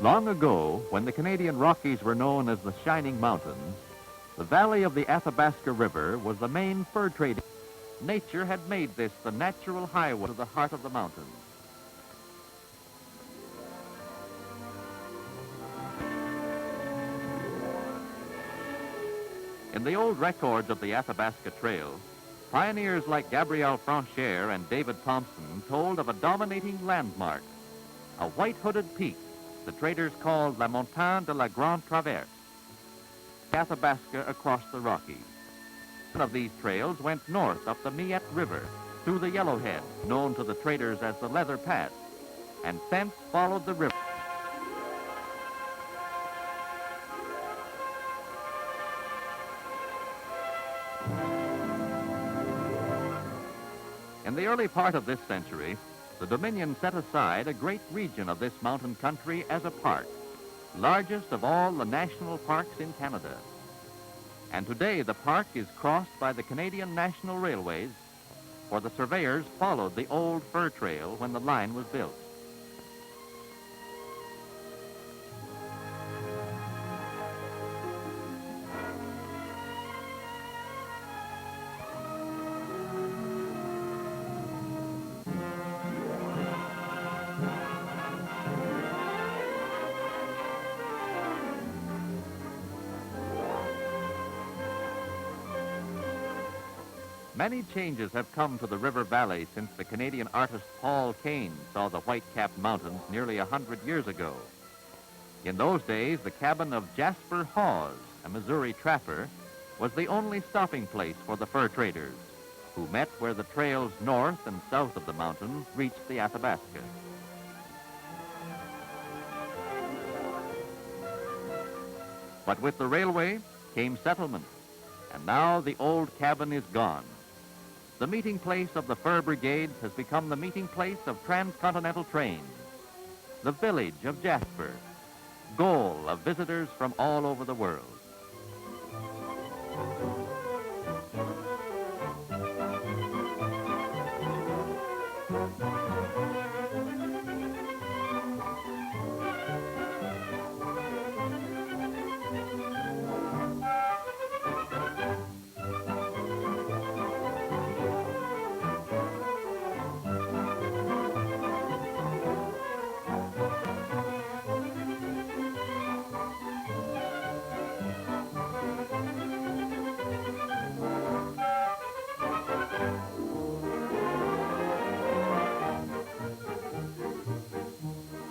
Long ago, when the Canadian Rockies were known as the Shining Mountains, the valley of the Athabasca River was the main fur trading. Nature had made this the natural highway to the heart of the mountains. In the old records of the Athabasca Trail, pioneers like Gabriel Franchier and David Thompson told of a dominating landmark, a white-hooded peak the traders called La Montagne de la Grande Traverse, Athabasca across the Rockies. One of these trails went north up the Miette River through the Yellowhead, known to the traders as the Leather Pass, and thence followed the river. In the early part of this century, the Dominion set aside a great region of this mountain country as a park, largest of all the national parks in Canada. And today the park is crossed by the Canadian National Railways, for the surveyors followed the old fur trail when the line was built. Many changes have come to the river valley since the Canadian artist Paul Kane saw the white-capped mountains nearly 100 years ago. In those days, the cabin of Jasper Hawes, a Missouri trapper, was the only stopping place for the fur traders, who met where the trails north and south of the mountain reached the Athabasca. But with the railway came settlement, and now the old cabin is gone. The meeting place of the fur brigades has become the meeting place of transcontinental trains, the village of Jasper, goal of visitors from all over the world.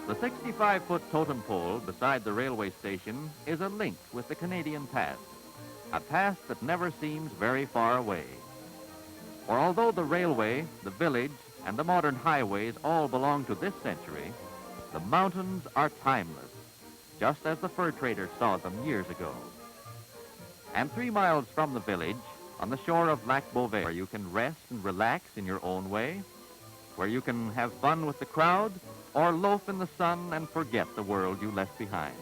The 65-foot totem pole beside the railway station is a link with the Canadian past, a past that never seems very far away. For although the railway, the village, and the modern highways all belong to this century, the mountains are timeless, just as the fur traders saw them years ago. And 3 miles from the village, on the shore of Lac Beauvais, where you can rest and relax in your own way, where you can have fun with the crowd, or loaf in the sun and forget the world you left behind.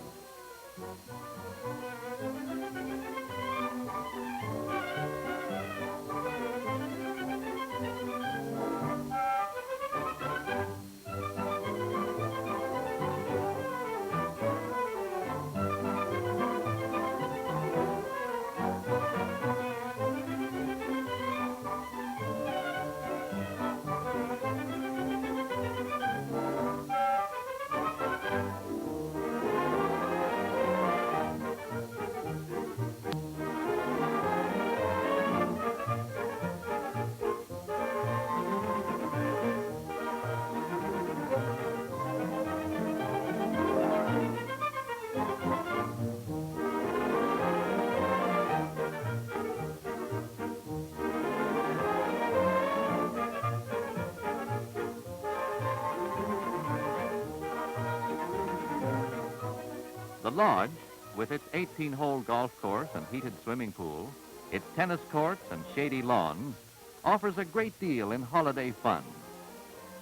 The lodge, with its 18-hole golf course and heated swimming pool, its tennis courts and shady lawns, offers a great deal in holiday fun.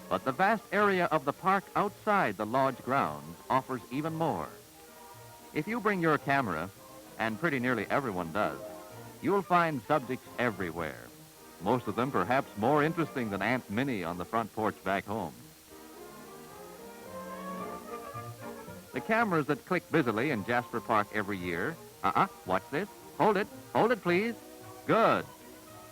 But the vast area of the park outside the lodge grounds offers even more. If you bring your camera, and pretty nearly everyone does, you'll find subjects everywhere, most of them perhaps more interesting than Aunt Minnie on the front porch back home. The cameras that click busily in Jasper Park every year, watch this. Hold it, please. Good.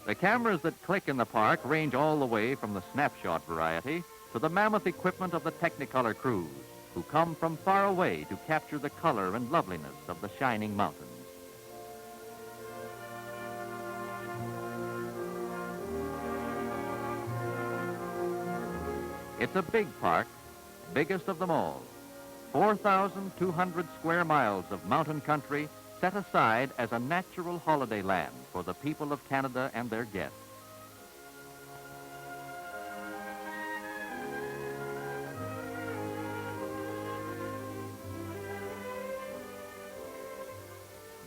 The cameras that click in the park range all the way from the snapshot variety to the mammoth equipment of the Technicolor crews, who come from far away to capture the color and loveliness of the shining mountains. It's a big park, biggest of them all. 4,200 square miles of mountain country set aside as a natural holiday land for the people of Canada and their guests.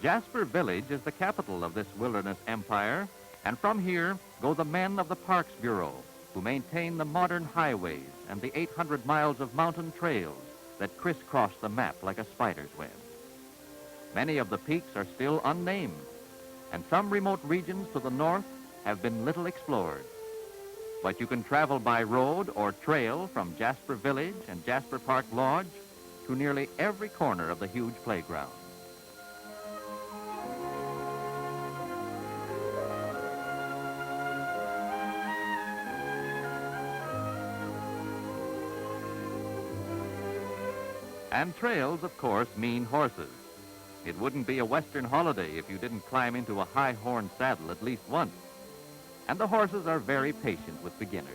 Jasper Village is the capital of this wilderness empire, and from here go the men of the Parks Bureau, who maintain the modern highways and the 800 miles of mountain trails that crisscross the map like a spider's web. Many of the peaks are still unnamed, and some remote regions to the north have been little explored. But you can travel by road or trail from Jasper Village and Jasper Park Lodge to nearly every corner of the huge playground. And trails, of course, mean horses. It wouldn't be a Western holiday if you didn't climb into a high-horn saddle at least once. And the horses are very patient with beginners.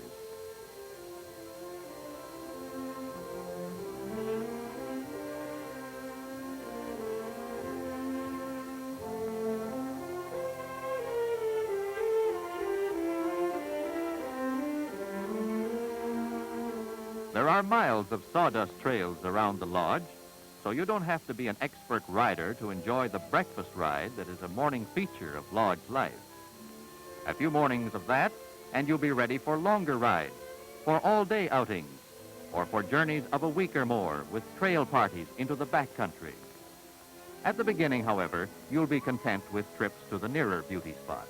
There are miles of sawdust trails around the lodge, so you don't have to be an expert rider to enjoy the breakfast ride that is a morning feature of lodge life. A few mornings of that, and you'll be ready for longer rides, for all-day outings, or for journeys of a week or more with trail parties into the backcountry. At the beginning, however, you'll be content with trips to the nearer beauty spots.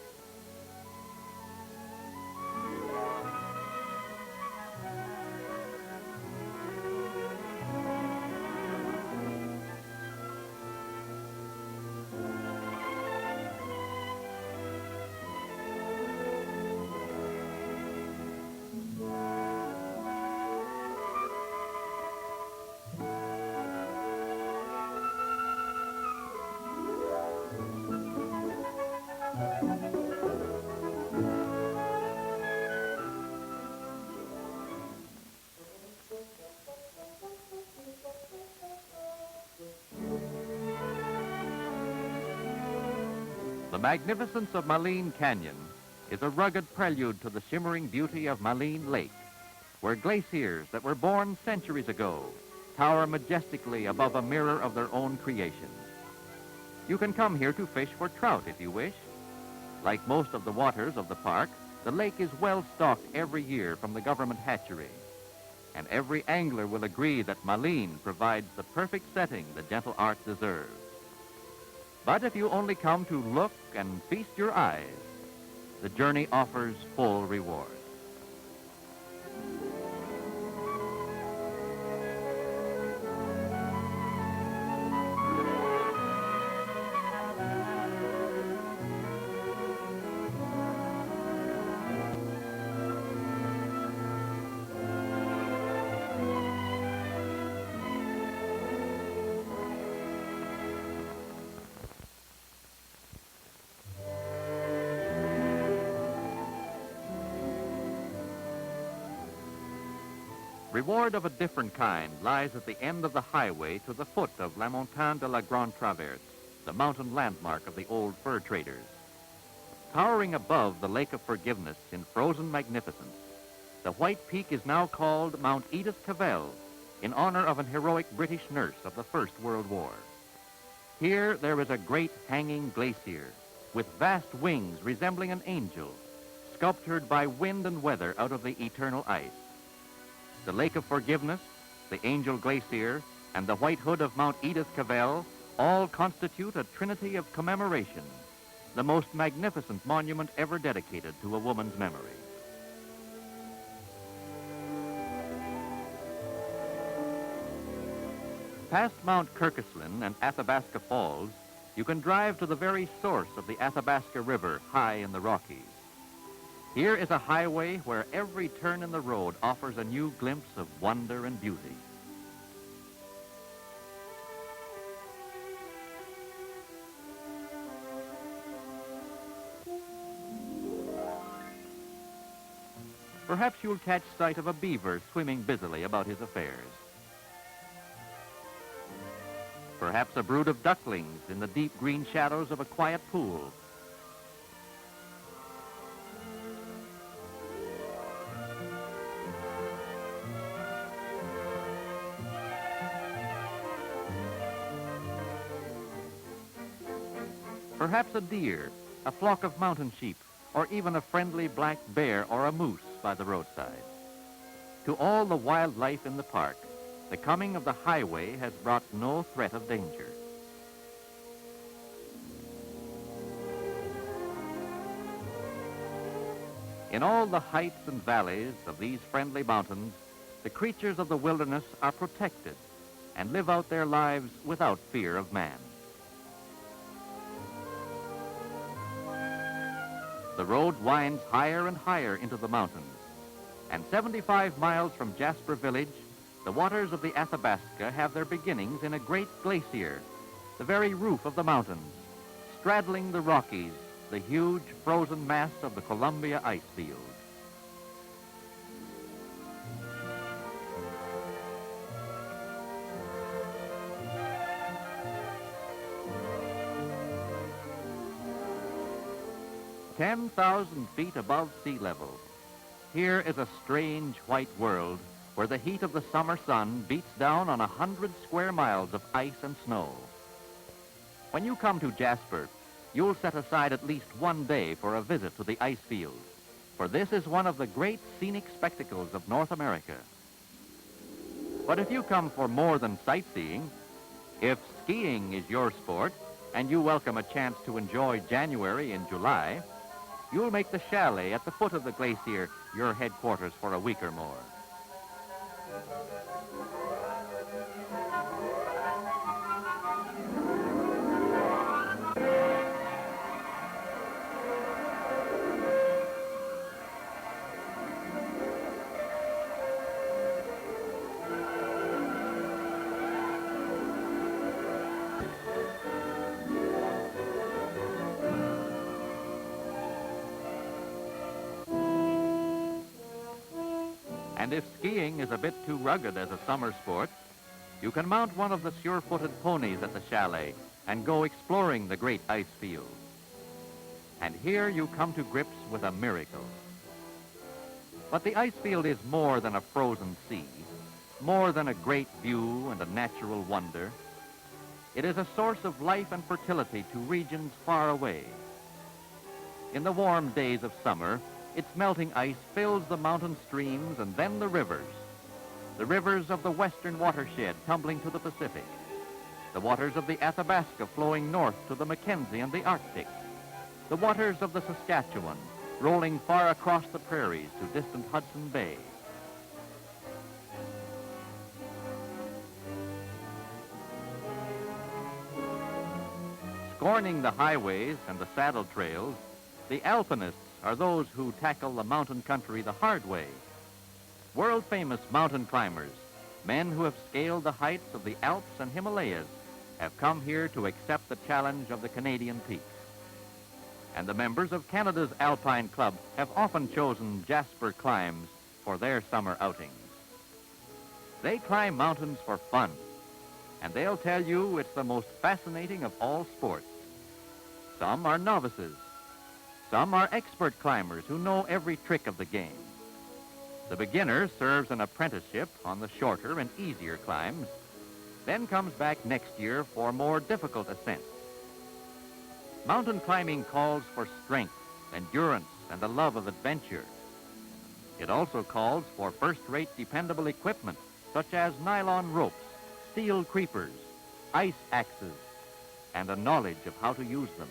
The magnificence of Maligne Canyon is a rugged prelude to the shimmering beauty of Maligne Lake, where glaciers that were born centuries ago tower majestically above a mirror of their own creation. You can come here to fish for trout if you wish. Like most of the waters of the park, the lake is well stocked every year from the government hatchery, and every angler will agree that Maligne provides the perfect setting the gentle art deserves. But if you only come to look and feast your eyes, the journey offers full reward. Reward of a different kind lies at the end of the highway to the foot of La Montagne de la Grande Traverse, the mountain landmark of the old fur traders. Towering above the Lake of Forgiveness in frozen magnificence, the white peak is now called Mount Edith Cavell, in honor of an heroic British nurse of the First World War. Here there is a great hanging glacier with vast wings resembling an angel, sculptured by wind and weather out of the eternal ice. The Lake of Forgiveness, the Angel Glacier, and the White Hood of Mount Edith Cavell all constitute a trinity of commemoration, the most magnificent monument ever dedicated to a woman's memory. Past Mount Kirkeslin and Athabasca Falls, you can drive to the very source of the Athabasca River high in the Rockies. Here is a highway where every turn in the road offers a new glimpse of wonder and beauty. Perhaps you'll catch sight of a beaver swimming busily about his affairs. Perhaps a brood of ducklings in the deep green shadows of a quiet pool. Perhaps a deer, a flock of mountain sheep, or even a friendly black bear or a moose by the roadside. To all the wildlife in the park, the coming of the highway has brought no threat of danger. In all the heights and valleys of these friendly mountains, the creatures of the wilderness are protected and live out their lives without fear of man. The road winds higher and higher into the mountains, and 75 miles from Jasper Village, the waters of the Athabasca have their beginnings in a great glacier, the very roof of the mountains, straddling the Rockies, the huge frozen mass of the Columbia Icefield. "10,000 feet above sea level, here is a strange white world where the heat of the summer sun beats down on 100 square miles of ice and snow. When you come to Jasper, you'll set aside at least one day for a visit to the ice field, for this is one of the great scenic spectacles of North America. But if you come for more than sightseeing, if skiing is your sport and you welcome a chance to enjoy January and July, you'll make the chalet at the foot of the glacier your headquarters for a week or more. And if skiing is a bit too rugged as a summer sport, you can mount one of the sure-footed ponies at the chalet and go exploring the great ice field. And here you come to grips with a miracle. But the ice field is more than a frozen sea, more than a great view and a natural wonder. It is a source of life and fertility to regions far away. In the warm days of summer, its melting ice fills the mountain streams and then the rivers of the western watershed tumbling to the Pacific, the waters of the Athabasca flowing north to the Mackenzie and the Arctic, the waters of the Saskatchewan rolling far across the prairies to distant Hudson Bay. Scorning the highways and the saddle trails, the alpinists are those who tackle the mountain country the hard way. World-famous mountain climbers, men who have scaled the heights of the Alps and Himalayas, have come here to accept the challenge of the Canadian peaks. And the members of Canada's Alpine Club have often chosen Jasper climbs for their summer outings. They climb mountains for fun, and they'll tell you it's the most fascinating of all sports. Some are novices. Some are expert climbers who know every trick of the game. The beginner serves an apprenticeship on the shorter and easier climbs, then comes back next year for more difficult ascents. Mountain climbing calls for strength, endurance, and a love of adventure. It also calls for first-rate dependable equipment, such as nylon ropes, steel creepers, ice axes, and a knowledge of how to use them.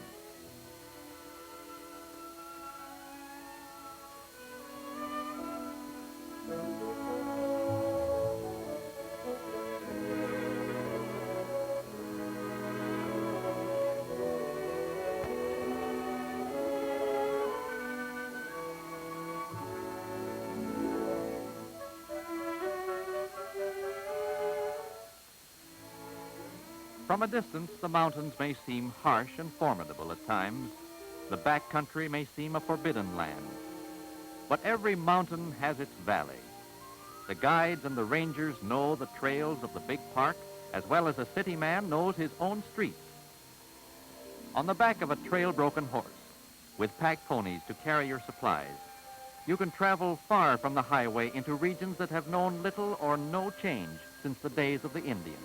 From a distance, the mountains may seem harsh and formidable at times. The backcountry may seem a forbidden land. But every mountain has its valley. The guides and the rangers know the trails of the big park as well as a city man knows his own streets. On the back of a trail-broken horse, with pack ponies to carry your supplies, you can travel far from the highway into regions that have known little or no change since the days of the Indians.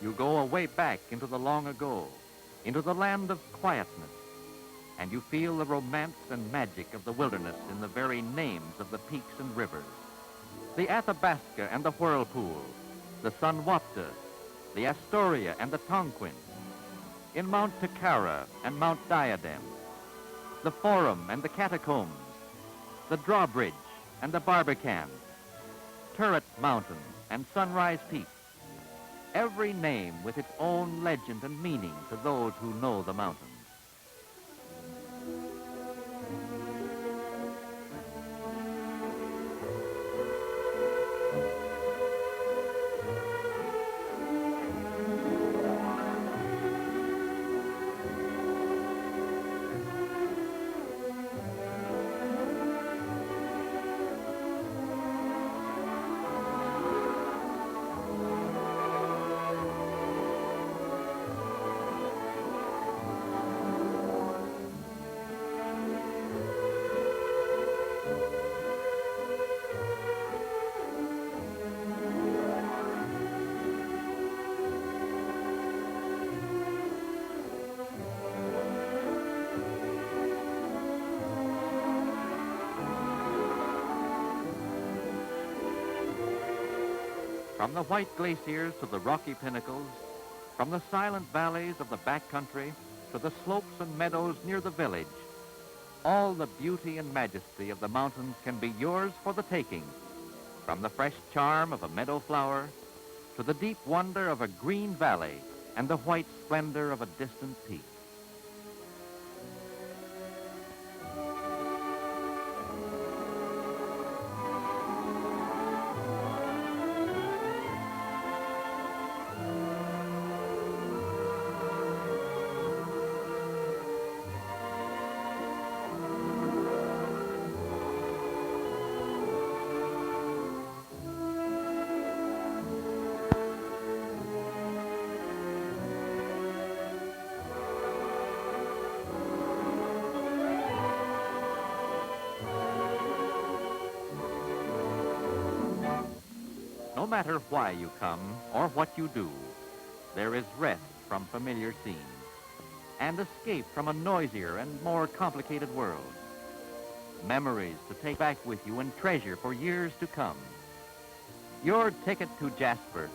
You go away back into the long ago, into the land of quietness, and you feel the romance and magic of the wilderness in the very names of the peaks and rivers. The Athabasca and the Whirlpool, the San Juan, the Astoria and the Tonquin, in Mount Takara and Mount Diadem, the Forum and the Catacombs, the Drawbridge and the Barbican, Turret Mountain and Sunrise Peak. Every name with its own legend and meaning to those who know the mountains. From the white glaciers to the rocky pinnacles, from the silent valleys of the backcountry to the slopes and meadows near the village, all the beauty and majesty of the mountains can be yours for the taking, from the fresh charm of a meadow flower to the deep wonder of a green valley and the white splendor of a distant peak. No matter why you come or what you do, there is rest from familiar scenes and escape from a noisier and more complicated world. Memories to take back with you and treasure for years to come. Your ticket to Jasper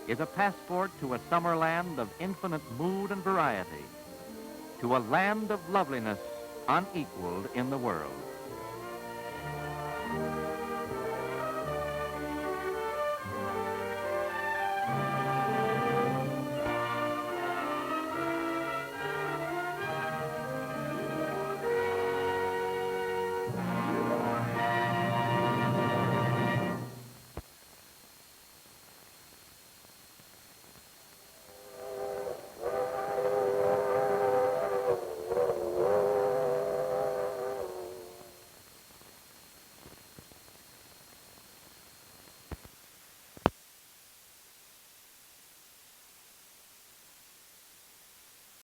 is a passport to a summer land of infinite mood and variety, to a land of loveliness unequaled in the world.